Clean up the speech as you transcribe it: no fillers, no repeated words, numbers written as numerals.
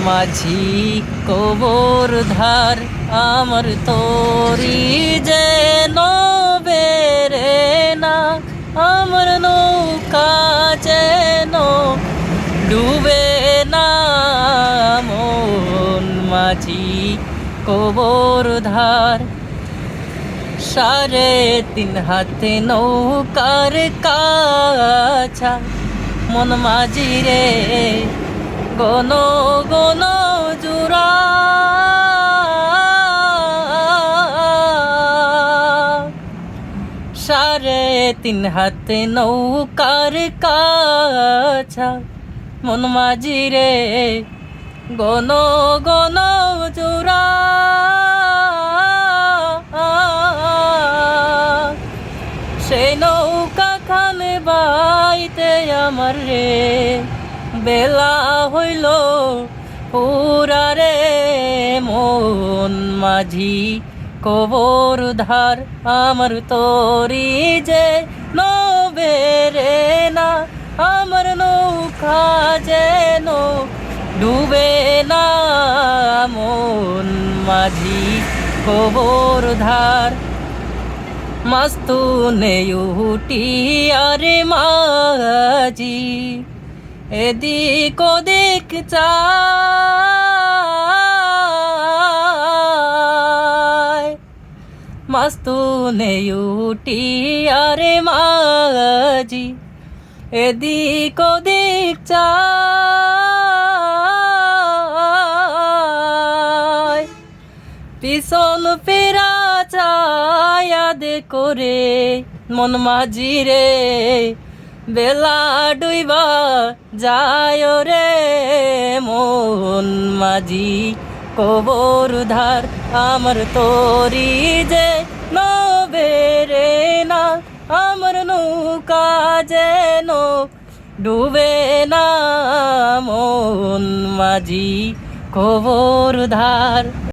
মাঝি কবর ধার আমার তোরি যেন বেরে না, আমার নৌকা যেন ডুবে না। মন মাঝি কবর ধার 3.5 হাতে নৌকার কাছা, মন মাঝি রে গন গন জুরা। 3.5 হাতে নৌকার কাছা, মন মাঝি রে গন গন জোড়া। সেই নৌকা খানে বাইতে আমার রে বেলা হইল পুরা রে। মন মাঝি কবর ধার আমার তোরি যে নবেরে না, আমার নৌকা যেন ডুবে না। মন মাঝি কবর ধার মাস্তুনে উঠি আরে মাঝি এদিক ওদিক চায়, মাস্তুনে উঠি আরে মাঝি এদিক ওদিক চায়। পিছন ফেরা চায়াদ করে মন মাঝি রে বেলা ডুইবা যায় রে। মন মাঝি কবর ধার আমার তোরি যে নবেরে না, আমার নৌকা যেন ডুবে না। মন মাঝি কবর ধার।